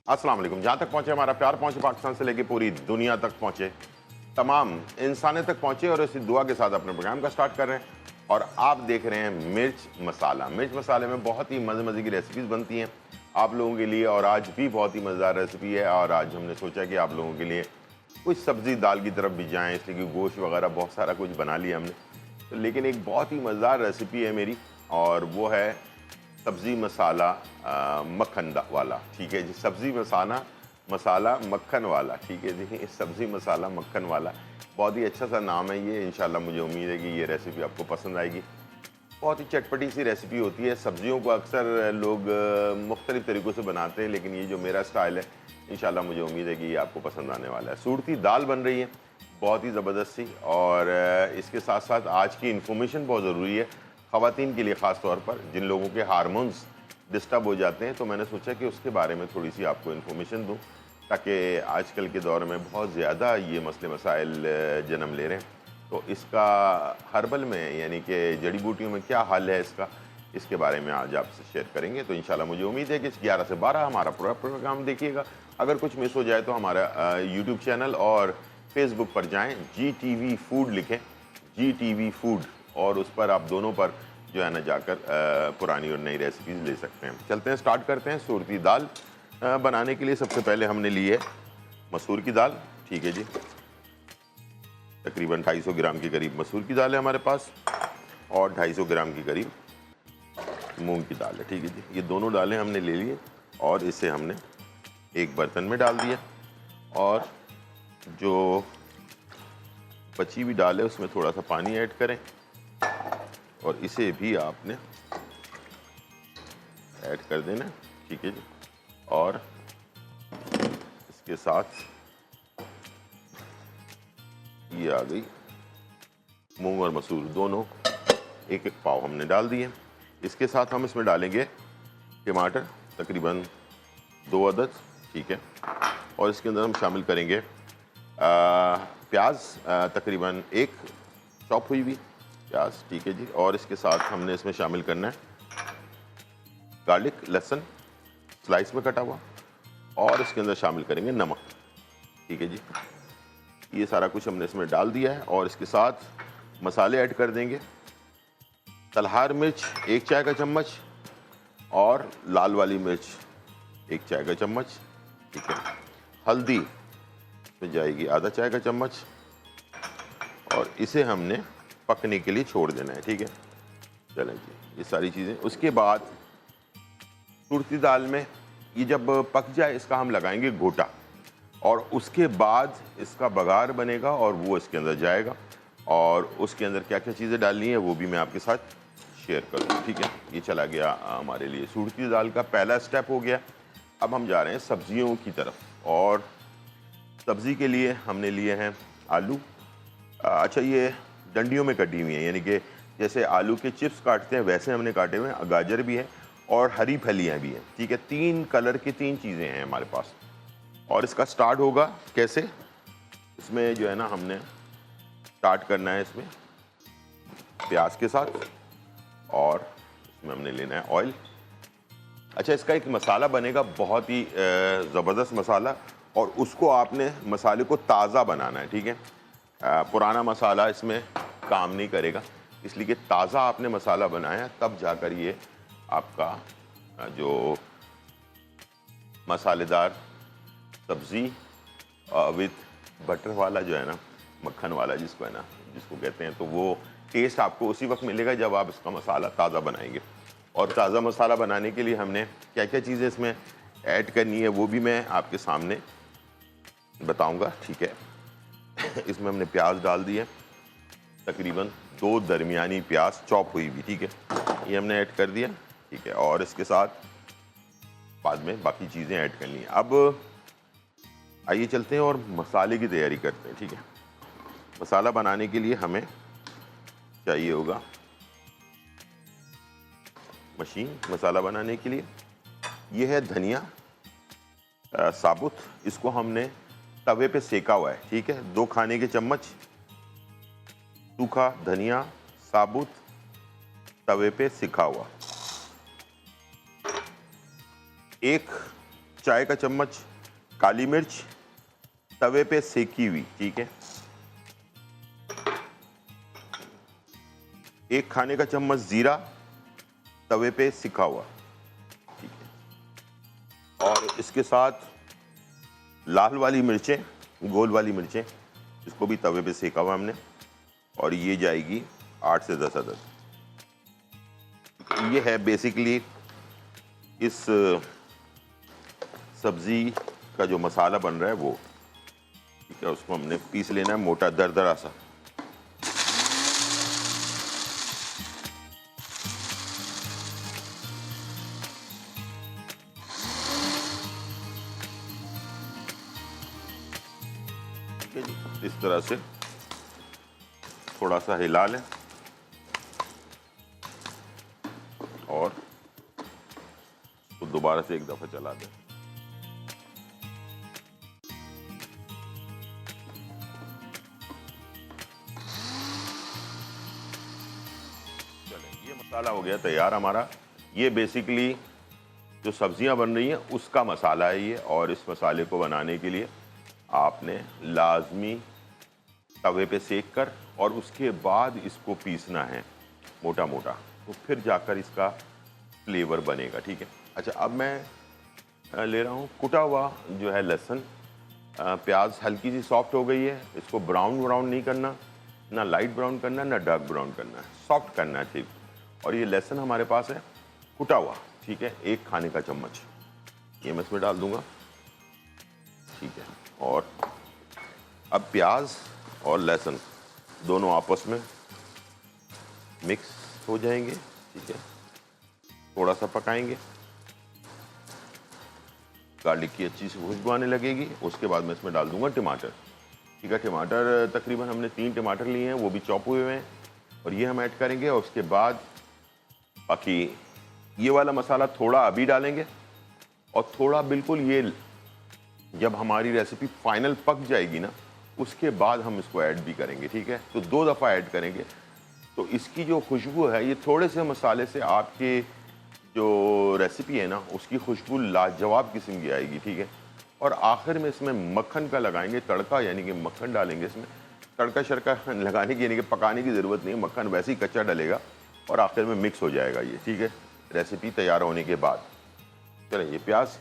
अस्सलाम वालेकुम। जहाँ तक पहुँचे हमारा प्यार पहुँचे, पाकिस्तान से लेके पूरी दुनिया तक पहुँचे, तमाम इंसानियत तक पहुँचे, और इसी दुआ के साथ अपने प्रोग्राम का स्टार्ट कर रहे हैं। और आप देख रहे हैं मिर्च मसाला। मिर्च मसाले में बहुत ही मज़े मज़े की रेसिपीज़ बनती हैं आप लोगों के लिए, और आज भी बहुत ही मज़ेदार रेसिपी है। और आज हमने सोचा कि आप लोगों के लिए कुछ सब्ज़ी दाल की तरफ भी जाएँ, इसलिए कि गोश्त वगैरह बहुत सारा कुछ बना लिया हमने, तो लेकिन एक बहुत ही मज़ेदार रेसिपी है मेरी, और वो है सब्ज़ी मसाला मक्खन वाला। ठीक है जी, सब्ज़ी मसाला मक्खन वाला। ठीक है जी, सब्ज़ी मसाला मक्खन वाला बहुत ही अच्छा सा नाम है ये। इंशाल्लाह मुझे उम्मीद है कि ये रेसिपी आपको पसंद आएगी। बहुत ही चटपटी सी रेसिपी होती है। सब्जियों को अक्सर लोग मुख्तलिफ़ तरीक़ों से बनाते हैं, लेकिन ये जो मेरा स्टाइल है, इंशाल्लाह मुझे उम्मीद है कि ये आपको पसंद आने वाला है। सूरती दाल बन रही है बहुत ही ज़बरदस्त सी, और इसके साथ साथ आज की इन्फॉर्मेशन बहुत ज़रूरी है ख़वातीन के लिए, ख़ास तौर पर जिन लोगों के हार्मोन्स डिस्टर्ब हो जाते हैं। तो मैंने सोचा कि उसके बारे में थोड़ी सी आपको इन्फॉर्मेशन दूँ, ताकि आजकल के दौर में बहुत ज़्यादा ये मसले मसाइल जन्म ले रहे हैं। तो इसका हर्बल में, यानी कि जड़ी बूटियों में क्या हल है इसका, इसके बारे में आज आपसे शेयर करेंगे। तो इंशाल्लाह मुझे उम्मीद है कि 11 से 12 हमारा पूरा प्रोग्राम देखिएगा। अगर कुछ मिस हो जाए तो हमारा यूट्यूब चैनल और फेसबुक पर जाएँ, GTV फूड लिखें, GTV फूड, और उस पर आप दोनों पर जो है ना जाकर पुरानी और नई रेसिपीज़ ले सकते हैं। चलते हैं, स्टार्ट करते हैं। सूरती दाल बनाने के लिए सबसे पहले हमने ली है मसूर की दाल। ठीक है जी, तकरीबन 250 ग्राम के करीब मसूर की दाल है हमारे पास, और 250 ग्राम के करीब मूंग की दाल है। ठीक है जी, ये दोनों दालें हमने ले लिए, और इसे हमने एक बर्तन में डाल दिया, और जो बची हुई दाल है उसमें थोड़ा सा पानी ऐड करें, और इसे भी आपने ऐड कर देना। ठीक है जी, और इसके साथ ये आ गई मूंग और मसूर दोनों, एक एक पाव हमने डाल दिए। इसके साथ हम इसमें डालेंगे टमाटर, तकरीबन 2 अदद। ठीक है, और इसके अंदर हम शामिल करेंगे प्याज, तकरीबन 1 चॉप हुई हुई प्याज। ठीक है जी, और इसके साथ हमने इसमें शामिल करना है गार्लिक, लहसुन स्लाइस में कटा हुआ, और इसके अंदर शामिल करेंगे नमक। ठीक है जी, ये सारा कुछ हमने इसमें डाल दिया है, और इसके साथ मसाले ऐड कर देंगे। तलहार मिर्च 1 चाय का चम्मच, और लाल वाली मिर्च 1 चाय का चम्मच। ठीक है, हल्दी में जाएगी आधा चाय का चम्मच, और इसे हमने पकने के लिए छोड़ देना है। ठीक है, चलें जी, ये सारी चीज़ें। उसके बाद सूरती दाल में ये जब पक जाए, इसका हम लगाएंगे गोटा, और उसके बाद इसका बघार बनेगा और वो इसके अंदर जाएगा, और उसके अंदर क्या क्या चीज़ें डालनी है वो भी मैं आपके साथ शेयर करूँगा। ठीक है, ये चला गया हमारे लिए सूरती दाल का पहला स्टेप हो गया। अब हम जा रहे हैं सब्जियों की तरफ, और सब्ज़ी के लिए हमने लिए हैं आलू। अच्छा, ये डंडियों में कटी हुई है, यानी कि जैसे आलू के चिप्स काटते हैं वैसे हमने काटे हुए हैं। गाजर भी है और हरी फलियाँ भी हैं। ठीक है, 3 कलर की 3 चीज़ें हैं हमारे पास। और इसका स्टार्ट होगा कैसे, इसमें जो है ना हमने स्टार्ट करना है इसमें प्याज के साथ, और इसमें हमने लेना है ऑयल। अच्छा, इसका एक मसाला बनेगा बहुत ही ज़बरदस्त मसाला, और उसको आपने मसाले को ताज़ा बनाना है। ठीक है, पुराना मसाला इसमें काम नहीं करेगा, इसलिए कि ताज़ा आपने मसाला बनाया, तब जाकर ये आपका जो मसालेदार सब्ज़ी विथ बटर वाला जो है ना, मक्खन वाला जिसको है ना, जिसको कहते हैं, तो वो टेस्ट आपको उसी वक्त मिलेगा जब आप इसका मसाला ताज़ा बनाएंगे। और ताज़ा मसाला बनाने के लिए हमने क्या क्या चीज़ें इसमें ऐड करनी है वो भी मैं आपके सामने बताऊंगा। ठीक है, इसमें हमने प्याज डाल दिए, तकरीबन 2 दरमियानी प्याज चॉप हुई भी। ठीक है, ये हमने ऐड कर दिया। ठीक है, और इसके साथ बाद में बाकी चीज़ें ऐड करनी है। अब आइए चलते हैं और मसाले की तैयारी करते हैं। ठीक है, मसाला बनाने के लिए हमें चाहिए होगा मशीन मसाला बनाने के लिए। ये है धनिया साबुत, इसको हमने तवे पे सेका हुआ है। ठीक है, 2 खाने के चम्मच सूखा धनिया साबुत तवे पे सिका हुआ। 1 चाय का चम्मच काली मिर्च तवे पे सेकी हुई, ठीक है। 1 खाने का चम्मच जीरा तवे पे सिका हुआ, ठीक है। और इसके साथ लाल वाली मिर्चें, गोल वाली मिर्चें, इसको भी तवे पे सेका हुआ हमने, और ये जाएगी 8 से 10 अदद। ये है बेसिकली इस सब्जी का जो मसाला बन रहा है वो, ठीक है। उसको हमने पीस लेना है मोटा दरदरा सा। ठीक है जी, इस तरह से थोड़ा सा हिला लें और तो दोबारा से एक दफा चला दें। चलें, ये मसाला हो गया तैयार हमारा। ये बेसिकली जो सब्जियां बन रही हैं उसका मसाला है ये, और इस मसाले को बनाने के लिए आपने लाजमी तवे पे सेक कर और उसके बाद इसको पीसना है मोटा मोटा, तो फिर जाकर इसका फ्लेवर बनेगा, ठीक है। अच्छा, अब मैं ले रहा हूँ कुटा हुआ जो है लहसुन। प्याज हल्की सी सॉफ्ट हो गई है, इसको ब्राउन नहीं करना, ना लाइट ब्राउन करना, ना डार्क ब्राउन करना है, सॉफ्ट करना है, ठीक। और ये लहसुन हमारे पास है कुटा हुआ, ठीक है, 1 खाने का चम्मच ये मैं इसमें डाल दूंगा, ठीक है। और अब प्याज और लहसुन दोनों आपस में मिक्स हो जाएंगे, ठीक है। थोड़ा सा पकाएंगे, गार्लिक की अच्छी सी खुशबू आने लगेगी। उसके बाद मैं इसमें डाल दूंगा टमाटर, ठीक है। टमाटर तकरीबन हमने 3 टमाटर लिए हैं, वो भी चॉप हुए हैं, और ये हम ऐड करेंगे। और उसके बाद बाकी ये वाला मसाला थोड़ा अभी डालेंगे, और थोड़ा बिल्कुल ये जब हमारी रेसिपी फाइनल पक जाएगी ना, उसके बाद हम इसको ऐड भी करेंगे, ठीक है। तो 2 दफ़ा ऐड करेंगे, तो इसकी जो खुशबू है ये थोड़े से मसाले से आपके जो रेसिपी है ना उसकी खुशबू लाजवाब किस्म की आएगी, ठीक है। और आखिर में इसमें मक्खन का लगाएंगे तड़का, यानी कि मक्खन डालेंगे इसमें। तड़का शड़का लगाने की यानी कि पकाने की ज़रूरत नहीं है, मक्खन वैसे ही कच्चा डलेगा और आखिर में मिक्स हो जाएगा ये, ठीक है, रेसिपी तैयार होने के बाद। चलिए, ये प्याज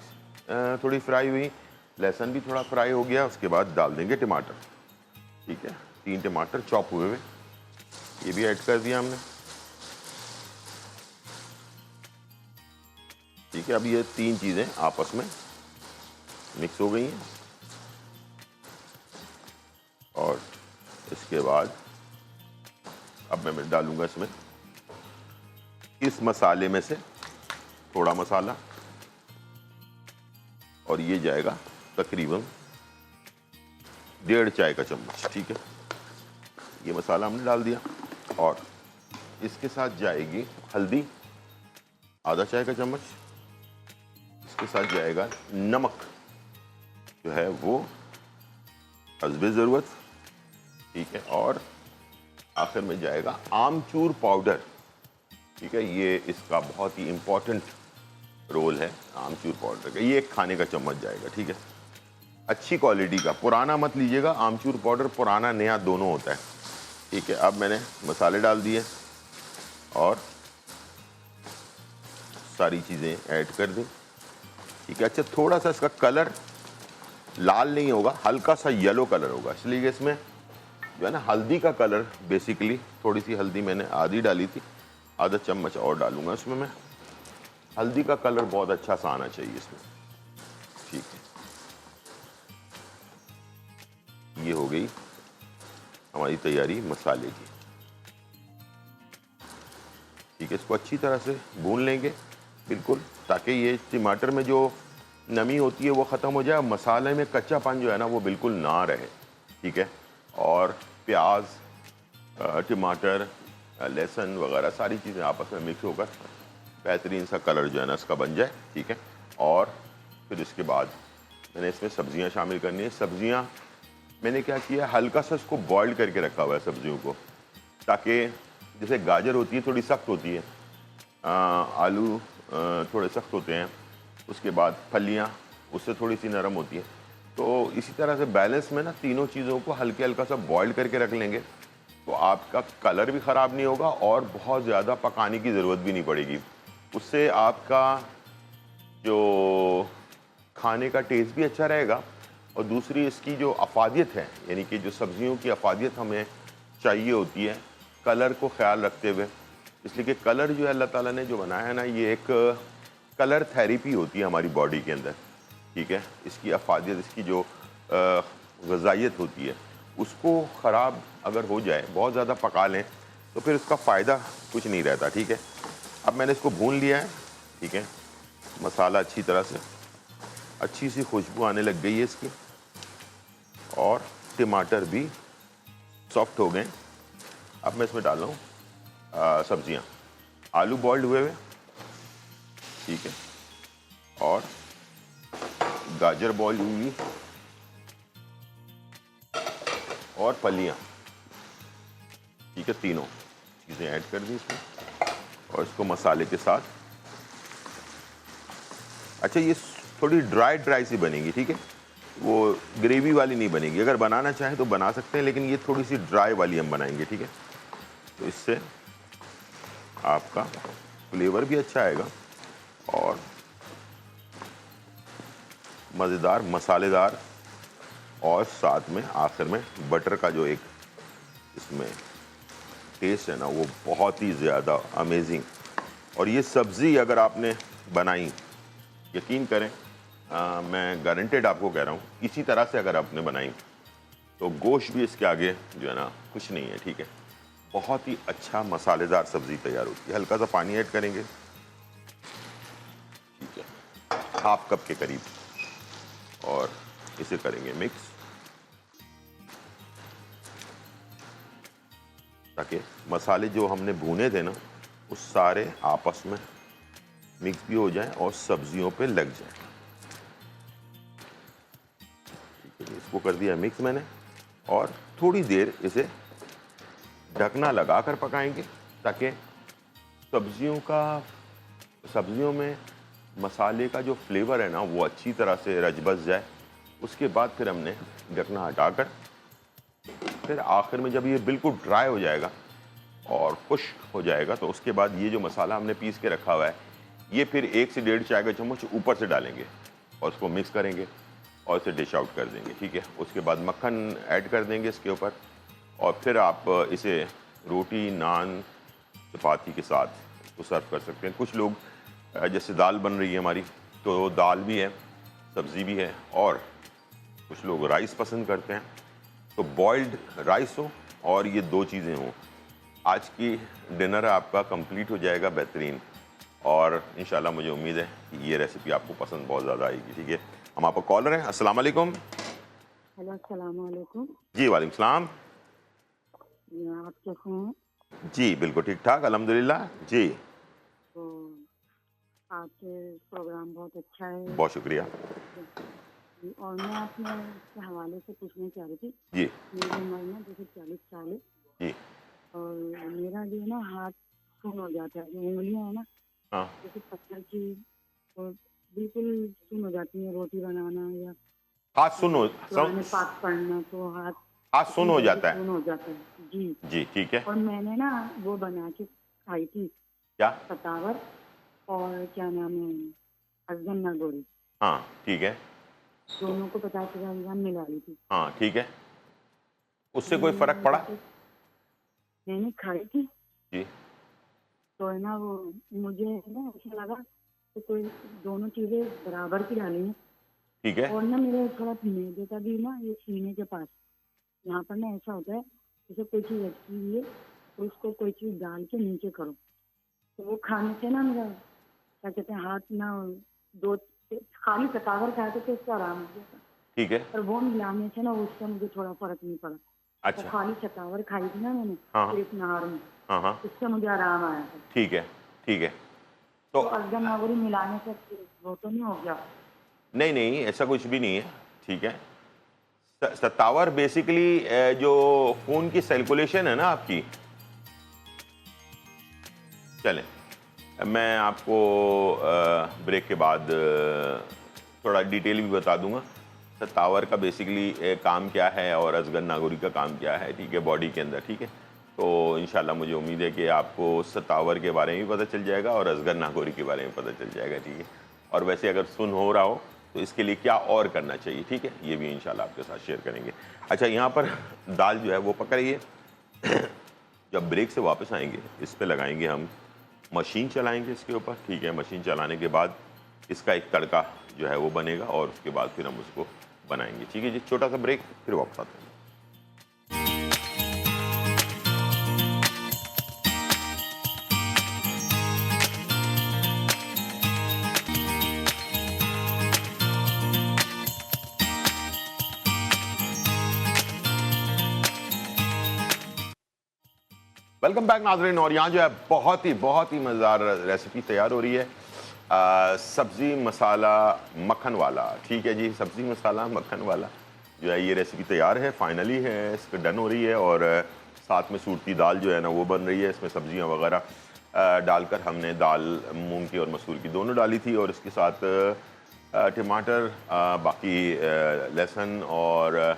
थोड़ी फ्राई हुई, लहसुन भी थोड़ा फ्राई हो गया, उसके बाद डाल देंगे टमाटर, ठीक है। 3 टमाटर चॉप हुए हुए ये भी ऐड कर दिया हमने, ठीक है। अब ये 3 चीज़ें आपस में मिक्स हो गई हैं, और इसके बाद अब मैं डालूंगा इसमें इस मसाले में से थोड़ा मसाला, और ये जाएगा तकरीबन 1.5 चाय का चम्मच, ठीक है। ये मसाला हमने डाल दिया, और इसके साथ जाएगी हल्दी आधा चाय का चम्मच, इसके साथ जाएगा नमक जो है वो हस्बे ज़रूरत, ठीक है। और आखिर में जाएगा आमचूर पाउडर, ठीक है। ये इसका बहुत ही इम्पोर्टेंट रोल है आमचूर पाउडर का, ये 1 खाने का चम्मच जाएगा, ठीक है। अच्छी क्वालिटी का, पुराना मत लीजिएगा, आमचूर पाउडर पुराना नया दोनों होता है, ठीक है। अब मैंने मसाले डाल दिए और सारी चीज़ें ऐड कर दी, ठीक है। अच्छा, थोड़ा सा इसका कलर लाल नहीं होगा, हल्का सा येलो कलर होगा, इसलिए इसमें जो है ना हल्दी का कलर, बेसिकली थोड़ी सी हल्दी मैंने आधी डाली थी, आधा चम्मच और डालूंगा इसमें मैं। हल्दी का कलर बहुत अच्छा सा आना चाहिए इसमें, ठीक है। ये हो गई हमारी तैयारी मसाले की, ठीक है। इसको अच्छी तरह से भून लेंगे बिल्कुल, ताकि ये टमाटर में जो नमी होती है वो ख़त्म हो जाए, मसाले में कच्चापन जो है ना वो बिल्कुल ना रहे, ठीक है। और प्याज, टमाटर, लहसुन वगैरह सारी चीज़ें आपस में मिक्स होकर बेहतरीन सा कलर जो है ना इसका बन जाए, ठीक है। और फिर इसके बाद मैंने इसमें सब्जियां शामिल करनी है। सब्जियां मैंने क्या किया, हल्का सा इसको बॉइल करके रखा हुआ है सब्जियों को, ताकि जैसे गाजर होती है थोड़ी सख्त होती है, आलू थोड़े सख्त होते हैं, उसके बाद फलियां उससे थोड़ी सी नरम होती है। तो इसी तरह से बैलेंस में ना तीनों चीज़ों को हल्के हल्का सा बॉईल करके रख लेंगे तो आपका कलर भी ख़राब नहीं होगा और बहुत ज़्यादा पकाने की ज़रूरत भी नहीं पड़ेगी। उससे आपका जो खाने का टेस्ट भी अच्छा रहेगा और दूसरी इसकी जो अफादियत है, यानी कि जो सब्जियों की अफादियत हमें चाहिए होती है कलर को ख्याल रखते हुए, इसलिए कि कलर जो है अल्लाह ताला ने जो बनाया है ना, ये एक कलर थेरेपी होती है हमारी बॉडी के अंदर, ठीक है। इसकी अफादियत, इसकी जो ग़िज़ाइयत होती है, उसको ख़राब अगर हो जाए, बहुत ज़्यादा पका लें तो फिर उसका फ़ायदा कुछ नहीं रहता, ठीक है। अब मैंने इसको भून लिया है, ठीक है। मसाला अच्छी तरह से, अच्छी सी खुशबू आने लग गई है इसकी और टमाटर भी सॉफ्ट हो गए। अब मैं इसमें डाल रहा हूँ सब्जियाँ, आलू बॉइल्ड हुए हुए, ठीक है, और गाजर बॉइल्ड हुई और फलियाँ, ठीक है। तीनों चीज़ें ऐड कर दी इसमें और इसको मसाले के साथ। अच्छा, ये थोड़ी ड्राई सी बनेगी, ठीक है, वो ग्रेवी वाली नहीं बनेगी। अगर बनाना चाहें तो बना सकते हैं, लेकिन ये थोड़ी सी ड्राई वाली हम बनाएंगे, ठीक है। तो इससे आपका फ्लेवर भी अच्छा आएगा और मज़ेदार, मसालेदार, और साथ में आखिर में बटर का जो एक इसमें टेस्ट है ना, वो बहुत ही ज़्यादा अमेजिंग। और ये सब्ज़ी अगर आपने बनाई, यकीन करें, मैं गारंटेड आपको कह रहा हूँ, इसी तरह से अगर आपने बनाई तो गोश्त भी इसके आगे जो है ना कुछ नहीं है, ठीक है। बहुत ही अच्छा मसालेदार सब्ज़ी तैयार होती है। हल्का सा पानी ऐड करेंगे, ठीक है, हाफ कप के करीब, और इसे करेंगे मिक्स ताकि मसाले जो हमने भुने थे ना वो सारे आपस में मिक्स भी हो जाएं और सब्जियों पे लग जाएं। ठीक है, इसको कर दिया मिक्स मैंने और थोड़ी देर इसे ढकना लगाकर पकाएंगे ताकि सब्जियों में मसाले का जो फ्लेवर है ना वो अच्छी तरह से रच बस जाए। उसके बाद फिर हमने ढकना हटाकर फिर आखिर में जब ये बिल्कुल ड्राई हो जाएगा और खुश्क हो जाएगा तो उसके बाद ये जो मसाला हमने पीस के रखा हुआ है ये फिर 1 से 1.5 चाय का चम्मच ऊपर से डालेंगे और उसको मिक्स करेंगे और इसे डिश आउट कर देंगे, ठीक है। उसके बाद मक्खन ऐड कर देंगे इसके ऊपर और फिर आप इसे रोटी, नान, चपाती के साथ इसको सर्व कर सकते हैं। कुछ लोग जैसे दाल बन रही है हमारी तो दाल भी है, सब्ज़ी भी है, और कुछ लोग राइस पसंद करते हैं तो बॉइल्ड राइस हो और ये 2 चीज़ें हों, आज की डिनर आपका कंप्लीट हो जाएगा बेहतरीन। और इंशाल्लाह मुझे उम्मीद है कि ये रेसिपी आपको पसंद बहुत ज़्यादा आएगी, ठीक है। हम आपका कॉलर हैं। अस्सलाम वालेकुम। हेलो, अस्सलाम वालेकुम। जी वालेकुम सलाम। आप कैसे हैं? जी बिल्कुल ठीक ठाक, अल्हम्दुलिल्लाह जी। तो आपके प्रोग्राम बहुत अच्छा है। बहुत शुक्रिया। जी, और मैं आपने इसके हवाले से पूछना चाह रही थी। जी मेरी उम्र ना जैसे 40 साल है जी। और मेरा जो है ना हाथ सुन हो जाता है, जो उंगलियां है ना हाँ, जैसे पत्थर की, और बिल्कुल सुन हो जाती है। रोटी बनाना या हाथ सुनो, कुरान पाक पढ़ना तो हाथ हाथ सुन इतनी हो जल्दी जाता है। सुन हो जाता है जी। जी ठीक है। और मैंने ना वो बना के खाई थी, क्या? पतावर, और क्या नाम है, अजगन नागोरी, हाँ ठीक है। तो दोनों को 50-50 ग्राम मिला ली थी। हाँ ठीक है, उससे अभी कोई फ़र्क पड़ा? जैसे मैंने खाई थी जी तो है ना वो, मुझे है ना ऐसा लगा कि कोई दोनों चीज़ें बराबर की डाली हैं। ठीक है। और ना मेरे थोड़ा मैदे का भी ना ये सीने के पास यहाँ पर ना ऐसा होता है, जैसे कोई चीज़ अटकी हुई है तो उसको कोई चीज़ डाल के नीचे करो तो वो खाने से ना मेरा क्या कहते हैं हाथ ना, दो खाली पतावर खाते तो उसको आराम हो गया था, ठीक है। पर वो मिलाने से ना उससे मुझे थोड़ा फर्क नहीं पड़ा। वो अच्छा। खाली चटावर खाई थी ना मैंने हाँ हाँ सिर्फ नहार में, हाँ हाँ। उससे मुझे आराम आया था। ठीक है ठीक है। तो तो अजगन नागोरी मिलाने से वो तो नहीं हो गया? नहीं नहीं, ऐसा कुछ भी नहीं है, ठीक है। सत्तावर बेसिकली जो खून की सर्कुलेशन है ना आपकी, चलें मैं आपको ब्रेक के बाद थोड़ा डिटेल भी बता दूंगा सत्तावर का बेसिकली काम क्या है और असगर नागौरी का काम क्या है, ठीक है, बॉडी के अंदर, ठीक है। तो इंशाल्लाह मुझे उम्मीद है कि आपको सत्तावर के बारे में भी पता चल जाएगा और असगर नागौरी के बारे में पता चल जाएगा, ठीक है। और वैसे अगर सुन हो रहा हो तो इसके लिए क्या और करना चाहिए, ठीक है, ये भी इंशाल्लाह आपके साथ शेयर करेंगे। अच्छा, यहाँ पर दाल जो है वो पक रही है। जब ब्रेक से वापस आएंगे इस पर लगाएंगे हम मशीन, चलाएंगे इसके ऊपर, ठीक है। मशीन चलाने के बाद इसका एक तड़का जो है वो बनेगा और उसके बाद फिर हम उसको बनाएंगे, ठीक है जी। छोटा सा ब्रेक, फिर वापस आते हैं। वेलकम बैक नाज़रीन। और यहाँ जो है बहुत ही मज़ेदार रेसिपी तैयार हो रही है, सब्ज़ी मसाला मक्खन वाला, ठीक है जी। सब्ज़ी मसाला मक्खन वाला जो है ये रेसिपी तैयार है, फाइनली है, इस पर डन हो रही है। और साथ में सूरती दाल जो है ना वो बन रही है। इसमें सब्जियां वगैरह डालकर हमने दाल मूंग की और मसूर की दोनों डाली थी, और इसके साथ टमाटर, बाकी लहसुन और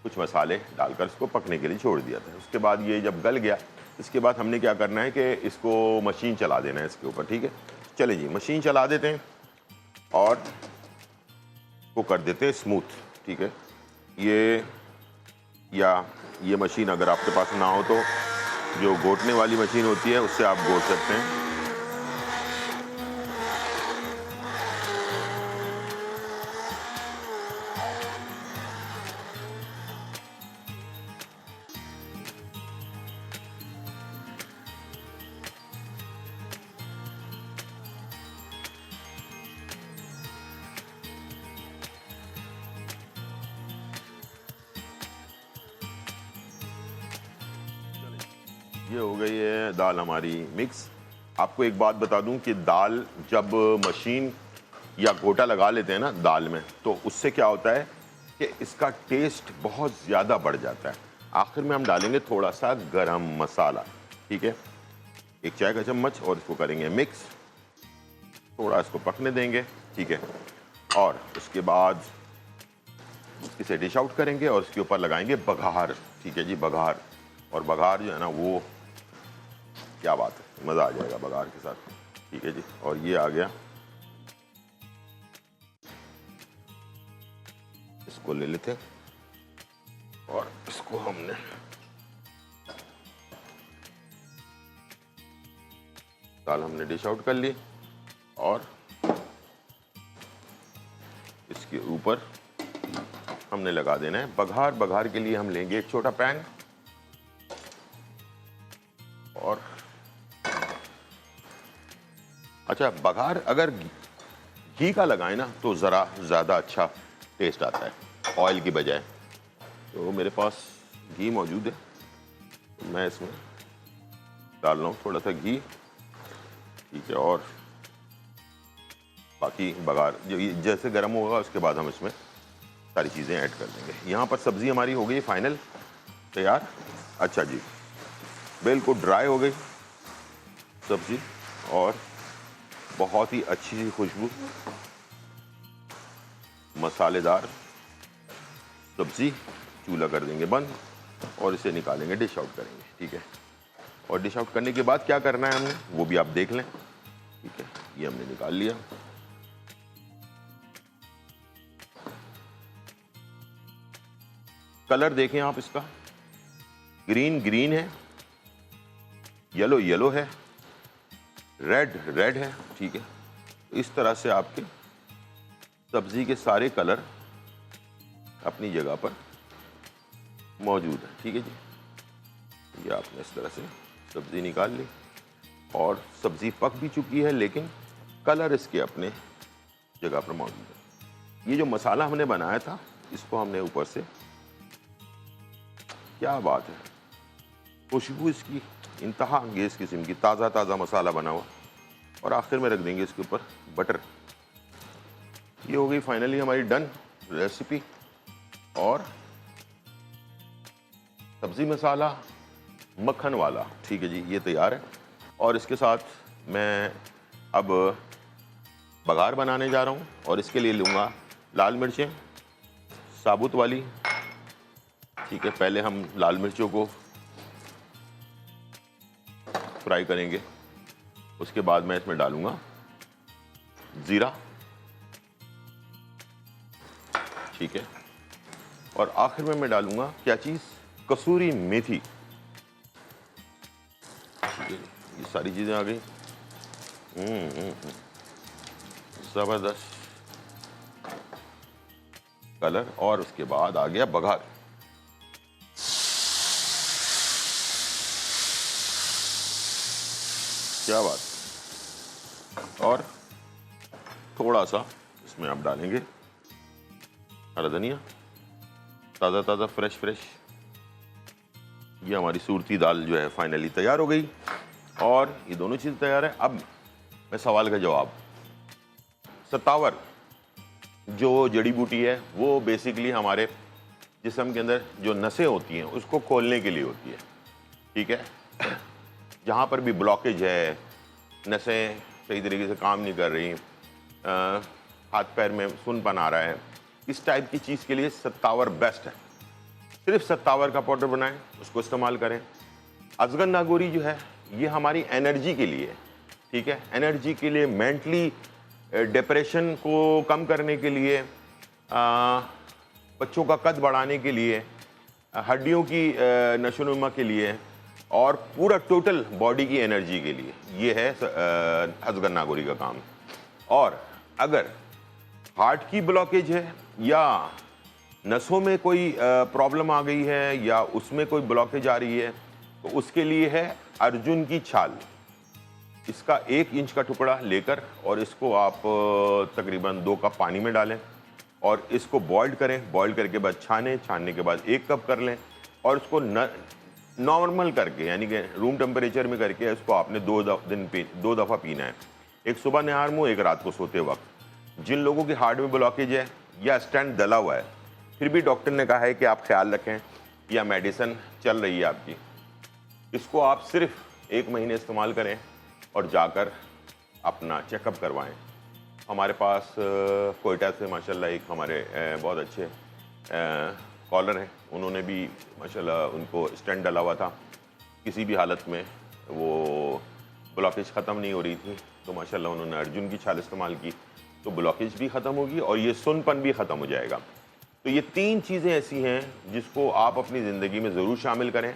कुछ मसाले डालकर इसको पकने के लिए छोड़ दिया था। उसके बाद ये जब गल गया, इसके बाद हमने क्या करना है कि इसको मशीन चला देना है इसके ऊपर, ठीक है। चले जी, मशीन चला देते हैं और वो कर देते हैं स्मूथ, ठीक है। ये मशीन अगर आपके पास ना हो तो जो घोटने वाली मशीन होती है उससे आप घोट सकते हैं। ये हो गई है दाल हमारी मिक्स। आपको एक बात बता दूं कि दाल जब मशीन या गोटा लगा लेते हैं ना दाल में, तो उससे क्या होता है कि इसका टेस्ट बहुत ज़्यादा बढ़ जाता है। आखिर में हम डालेंगे थोड़ा सा गरम मसाला, ठीक है, 1 चाय का चम्मच, और इसको करेंगे मिक्स, थोड़ा इसको पकने देंगे, ठीक है। और उसके बाद इसे डिश आउट करेंगे और इसके ऊपर लगाएंगे बघार, ठीक है जी, बघार। और बघार जो है ना वो क्या बात है, मज़ा आ जाएगा बघार के साथ, ठीक है जी। और ये आ गया, इसको ले लेते हैं और इसको हमने दाल हमने डिश आउट कर ली, और इसके ऊपर हमने लगा देना है बघार। बघार के लिए हम लेंगे एक छोटा पैन, और अच्छा, बघार अगर घी का लगाए ना तो ज़रा ज़्यादा अच्छा टेस्ट आता है ऑयल की बजाय। तो मेरे पास घी मौजूद है, तो मैं इसमें डाल रहा हूँ थोड़ा सा घी, ठीक है। और बाकी बघार जो जैसे गर्म होगा उसके बाद हम इसमें सारी चीज़ें ऐड कर देंगे। यहाँ पर सब्ज़ी हमारी हो गई फाइनल तैयार। अच्छा जी, बिल्कुल ड्राई हो गई सब्ज़ी और बहुत ही अच्छी सी खुशबू, मसालेदार सब्ज़ी। चूल्हा कर देंगे बंद और इसे निकालेंगे, डिश आउट करेंगे, ठीक है। और डिश आउट करने के बाद क्या करना है हमने वो भी आप देख लें, ठीक है। ये हमने निकाल लिया। कलर देखें आप इसका, ग्रीन ग्रीन है, येलो येलो है, रेड रेड है, ठीक है। इस तरह से आपके सब्जी के सारे कलर अपनी जगह पर मौजूद है, ठीक है जी। ये आपने इस तरह से सब्जी निकाल ली और सब्जी पक भी चुकी है, लेकिन कलर इसके अपने जगह पर मौजूद है। ये जो मसाला हमने बनाया था इसको हमने ऊपर से, क्या बात है, खुशबू इसकी इंतहा अंगेज किस्म की, ताज़ा ताज़ा मसाला बना हुआ। और आखिर में रख देंगे इसके ऊपर बटर। ये हो गई फाइनली हमारी डन रेसिपी, और सब्ज़ी मसाला मक्खन वाला, ठीक है जी, ये तैयार है। और इसके साथ मैं अब बघार बनाने जा रहा हूँ, और इसके लिए लूँगा लाल मिर्चें साबुत वाली, ठीक है। पहले हम लाल मिर्चों को फ्राई करेंगे, उसके बाद मैं इसमें डालूंगा जीरा, ठीक है। और आखिर में मैं डालूंगा क्या चीज, कसूरी मेथी, ठीक है। ये सारी चीजें आ गई। जबरदस्त कलर, और उसके बाद आ गया बघार। क्या बात। और थोड़ा सा इसमें आप डालेंगे हरा धनिया, ताज़ा ताज़ा फ्रेश। ये हमारी सूरती दाल जो है फाइनली तैयार हो गई, और ये दोनों चीज़ तैयार है। अब मैं सवाल का जवाब, सत्तावर जो जड़ी बूटी है वो बेसिकली हमारे जिस्म के अंदर जो नसें होती हैं उसको खोलने के लिए होती है, ठीक है। जहाँ पर भी ब्लॉकेज है, नसें सही तरीके से काम नहीं कर रही, हाथ पैर में सुनपन आ रहा है, इस टाइप की चीज़ के लिए सत्तावर बेस्ट है। सिर्फ सत्तावर का पाउडर बनाएं, उसको इस्तेमाल करें। अजगर नागौरी जो है ये हमारी एनर्जी के लिए, ठीक है, एनर्जी के लिए, मेंटली डिप्रेशन को कम करने के लिए, बच्चों का कद बढ़ाने के लिए, हड्डियों की नशोनुमा के लिए, और पूरा टोटल बॉडी की एनर्जी के लिए ये है अजगर नागौरी का काम। और अगर हार्ट की ब्लॉकेज है या नसों में कोई प्रॉब्लम आ गई है या उसमें कोई ब्लॉकेज आ रही है, तो उसके लिए है अर्जुन की छाल। इसका 1 इंच का टुकड़ा लेकर और इसको आप तकरीबन 2 कप पानी में डालें और इसको बॉइल्ड करें। बॉइल्ड करके बाद छानने के बाद 1 कप कर लें और इसको नॉर्मल करके, यानी कि रूम टेम्परेचर में करके इसको आपने 2 दफ़ा पीना है। एक सुबह नहार मुँह, एक रात को सोते वक्त। जिन लोगों की हार्ट में ब्लॉकेज है या स्टेंट डला हुआ है, फिर भी डॉक्टर ने कहा है कि आप ख्याल रखें या मेडिसिन चल रही है आपकी, इसको आप सिर्फ 1 महीने इस्तेमाल करें और जाकर अपना चेकअप करवाएं। हमारे पास कोयटा से माशाल्लाह एक हमारे बहुत अच्छे कॉलर हैं, उन्होंने भी माशाल्लाह, उनको स्टेंट डला हुआ था, किसी भी हालत में वो ब्लॉकेज ख़त्म नहीं हो रही थी, तो माशाल्लाह उन्होंने अर्जुन की छाल इस्तेमाल की, तो ब्लॉकेज भी ख़त्म होगी और ये सुनपन भी ख़त्म हो जाएगा। तो ये 3 चीज़ें ऐसी हैं जिसको आप अपनी ज़िंदगी में ज़रूर शामिल करें।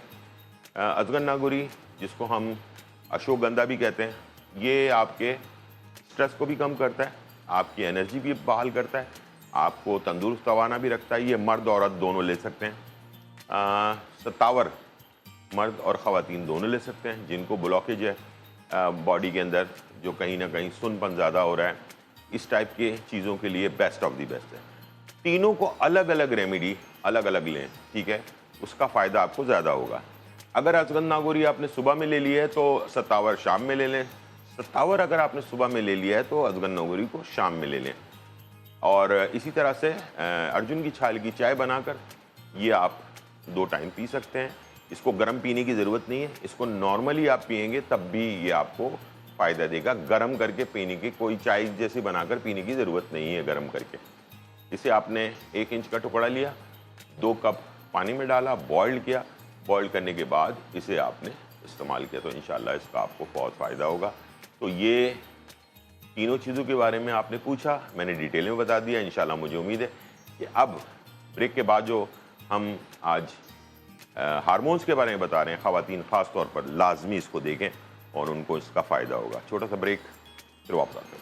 अजगर नागौरी, जिसको हम अश्वगंधा भी कहते हैं, ये आपके स्ट्रेस को भी कम करता है, आपकी एनर्जी भी बहाल करता है, आपको तंदुरुस्त तवाना भी रखता है। ये मर्द औरत दोनों ले सकते हैं। सत्तावर मर्द और ख़वातीन दोनों ले सकते हैं। जिनको ब्लॉकेज है बॉडी के अंदर, जो कहीं ना कहीं सुनपन ज़्यादा हो रहा है, इस टाइप के चीज़ों के लिए बेस्ट ऑफ दी बेस्ट है। तीनों को अलग अलग रेमेडी अलग अलग लें, ठीक है, उसका फ़ायदा आपको ज़्यादा होगा। अगर अजगर नागौरी आपने सुबह में ले लिया है तो सत्तावर शाम में ले लें। सत्तावर अगर आपने सुबह में ले लिया है तो अजगर नागौरी को शाम में ले लें। और इसी तरह से अर्जुन की छाल की चाय बनाकर ये आप 2 टाइम पी सकते हैं। इसको गर्म पीने की ज़रूरत नहीं है, इसको नॉर्मली आप पिएंगे तब भी ये आपको फ़ायदा देगा। गर्म करके पीने की, कोई चाय जैसी बनाकर पीने की ज़रूरत नहीं है गर्म करके। इसे आपने 1 इंच का टुकड़ा लिया, 2 कप पानी में डाला, बॉइल्ड किया, बॉइल्ड करने के बाद इसे आपने इस्तेमाल किया, तो इंशाल्लाह इसका आपको बहुत फ़ायदा होगा। तो ये तीनों चीज़ों के बारे में आपने पूछा, मैंने डिटेल में बता दिया। इंशाल्लाह मुझे उम्मीद है कि अब ब्रेक के बाद जो हम आज हार्मोन्स के बारे में बता रहे हैं, ख़वातीन ख़ास तौर पर लाजमी इसको देखें और उनको इसका फ़ायदा होगा। छोटा सा ब्रेक, फिर वापस आते हैं।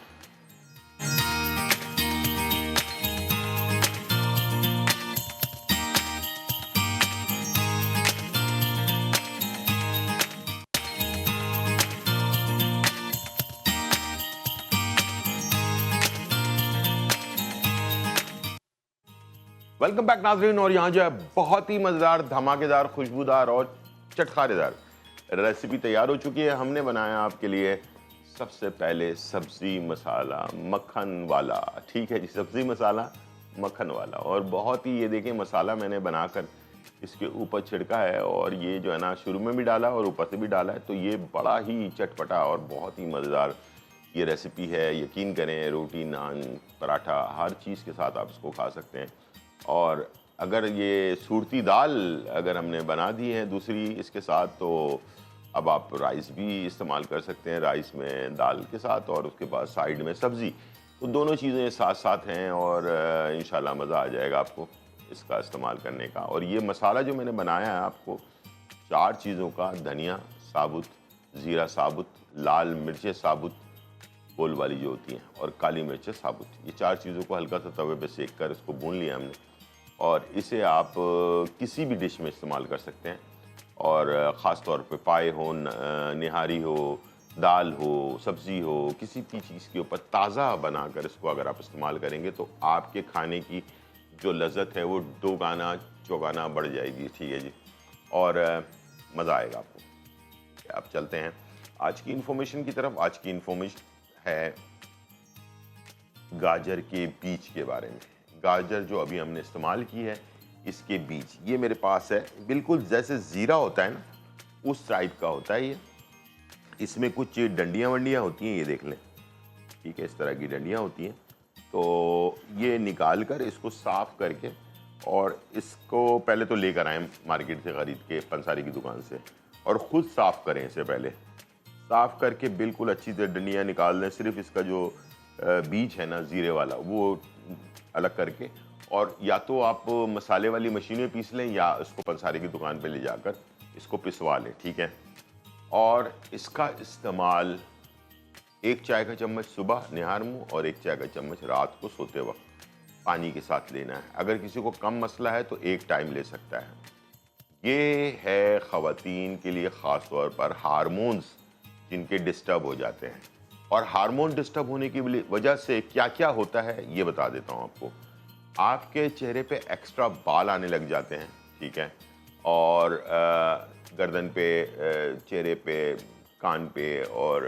वेलकम बैक नाज़रीन। और यहाँ जो है बहुत ही मज़ेदार, धमाकेदार, खुशबूदार और चटखारेदार रेसिपी तैयार हो चुकी है। हमने बनाया आपके लिए सबसे पहले सब्ज़ी मसाला मक्खन वाला, ठीक है जी, सब्ज़ी मसाला मक्खन वाला। और बहुत ही, ये देखें, मसाला मैंने बनाकर इसके ऊपर छिड़का है और ये जो है ना शुरू में भी डाला और ऊपर से भी डाला है, तो ये बड़ा ही चटपटा और बहुत ही मज़ेदार ये रेसिपी है, यकीन करें रोटी, नान, पराठा हर चीज़ के साथ आप इसको खा सकते हैं। और अगर ये सूरती दाल अगर हमने बना दी है दूसरी इसके साथ, तो अब आप राइस भी इस्तेमाल कर सकते हैं राइस में दाल के साथ, और उसके बाद साइड में सब्ज़ी। तो दोनों चीज़ें साथ साथ हैं और इंशाल्लाह मज़ा आ जाएगा आपको इसका इस्तेमाल करने का। और ये मसाला जो मैंने बनाया है आपको 4 चीज़ों का, धनिया साबुत, ज़ीरा साबुत, लाल मिर्चें साबुत गोल वाली जो होती हैं, और काली मिर्चें साबुत, ये 4 चीज़ों को हल्का सा तवे पे सेक कर इसको भून लिया हमने। और इसे आप किसी भी डिश में इस्तेमाल कर सकते हैं, और ख़ास तौर पे पाए हो, निहारी हो, दाल हो, सब्ज़ी हो, किसी भी चीज़ के ऊपर ताज़ा बनाकर इसको अगर आप इस्तेमाल करेंगे तो आपके खाने की जो लज़्ज़त है वो दोगुना चौगुना बढ़ जाएगी। ठीक है जी, और मज़ा आएगा आपको। आप चलते हैं आज की इन्फॉर्मेशन की तरफ। आज की इन्फॉर्मेशन है गाजर के बीज के बारे में। गाजर जो अभी हमने इस्तेमाल की है, इसके बीज ये मेरे पास है, बिल्कुल जैसे ज़ीरा होता है ना उस टाइप का होता है ये। इसमें कुछ डंडियाँ वंडियाँ होती हैं, ये देख लें, ठीक है, इस तरह की डंडियाँ होती हैं। तो ये निकाल कर इसको साफ़ करके, और इसको पहले तो लेकर आएँ मार्केट से ख़रीद के, पंसारी की दुकान से, और ख़ुद साफ़ करें इसे। पहले साफ़ करके बिल्कुल अच्छी से डंडियाँ निकाल दें, सिर्फ इसका जो बीज है ना ज़ीरे वाला वो अलग करके, और या तो आप मसाले वाली मशीनें पीस लें या इसको पंसारी की दुकान पे ले जाकर इसको पिसवा लें, ठीक है। और इसका इस्तेमाल 1 चाय का चम्मच सुबह निहार मुँह और 1 चाय का चम्मच रात को सोते वक्त पानी के साथ लेना है। अगर किसी को कम मसला है तो 1 टाइम ले सकता है। ये है ख़वातीन के लिए ख़ास तौर पर हार्मोन्स जिनके डिस्टर्ब हो जाते हैं। और हार्मोन डिस्टर्ब होने की वजह से क्या क्या होता है ये बता देता हूँ आपको। आपके चेहरे पे एक्स्ट्रा बाल आने लग जाते हैं, ठीक है, और गर्दन पे, चेहरे पे, कान पे और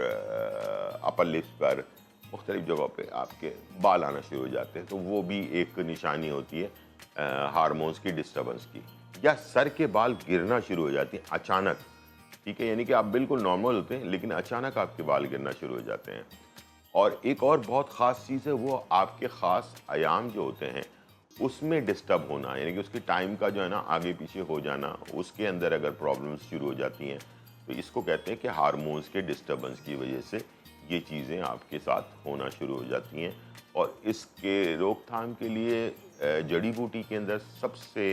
अपर लिप्स पर मुख्तलिफ जगहों पे आपके बाल आना शुरू हो जाते हैं। तो वो भी एक निशानी होती है हार्मोन्स की डिस्टर्बेंस की। या सर के बाल गिरना शुरू हो जाते हैं अचानक, ठीक है, यानी कि आप बिल्कुल नॉर्मल होते हैं लेकिन अचानक आपके बाल गिरना शुरू हो जाते हैं। और एक और बहुत ख़ास चीज़ है, वो आपके ख़ास आयाम जो होते हैं उसमें डिस्टर्ब होना, यानी कि उसके टाइम का जो है ना आगे पीछे हो जाना, उसके अंदर अगर प्रॉब्लम्स शुरू हो जाती हैं तो इसको कहते हैं कि हार्मोन्स के डिस्टर्बेंस की वजह से ये चीज़ें आपके साथ होना शुरू हो जाती हैं। और इसके रोकथाम के लिए जड़ी बूटी के अंदर सबसे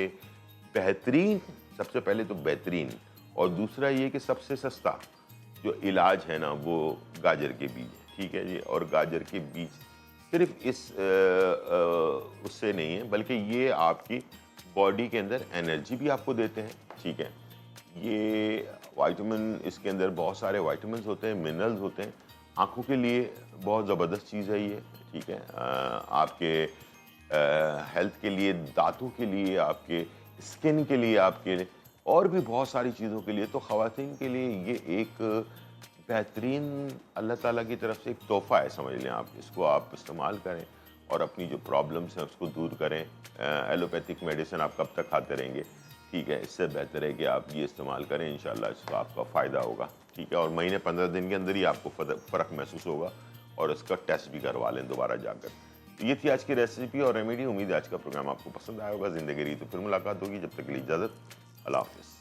बेहतरीन, सबसे पहले तो बेहतरीन, और दूसरा ये कि सबसे सस्ता जो इलाज है ना वो गाजर के बीज है, ठीक है जी। और गाजर के बीज सिर्फ इस उससे नहीं है, बल्कि ये आपकी बॉडी के अंदर एनर्जी भी आपको देते हैं, ठीक है। ये विटामिन, इसके अंदर बहुत सारे विटामिन होते हैं, मिनरल्स होते हैं, आँखों के लिए बहुत ज़बरदस्त चीज़ है ये, ठीक है। आपके हेल्थ के लिए, दांतों के लिए, आपके स्किन के लिए, आपके और भी बहुत सारी चीज़ों के लिए। तो ख़वातीन के लिए ये एक बेहतरीन अल्लाह ताला की तरफ से एक तोहफ़ा है, समझ लें आप। इसको आप इस्तेमाल करें और अपनी जो प्रॉब्लम्स हैं उसको दूर करें। एलोपैथिक मेडिसिन आप कब तक खाते रहेंगे, ठीक है। इससे बेहतर है कि आप ये इस्तेमाल करें, इंशाल्लाह इसका आपका फ़ायदा होगा, ठीक है। और महीने 15 दिन के अंदर ही आपको फ़र्क महसूस होगा, और इसका टेस्ट भी करवा लें दोबारा जाकर। तो ये थी आज की रेसिपी और रेमेडी। उम्मीद है आज का प्रोग्राम आपको पसंद आया होगा। ज़िंदगी रही तो फिर मुलाकात होगी, जब तक के लिए इजाज़त, अल्लाह हाफ़िज़।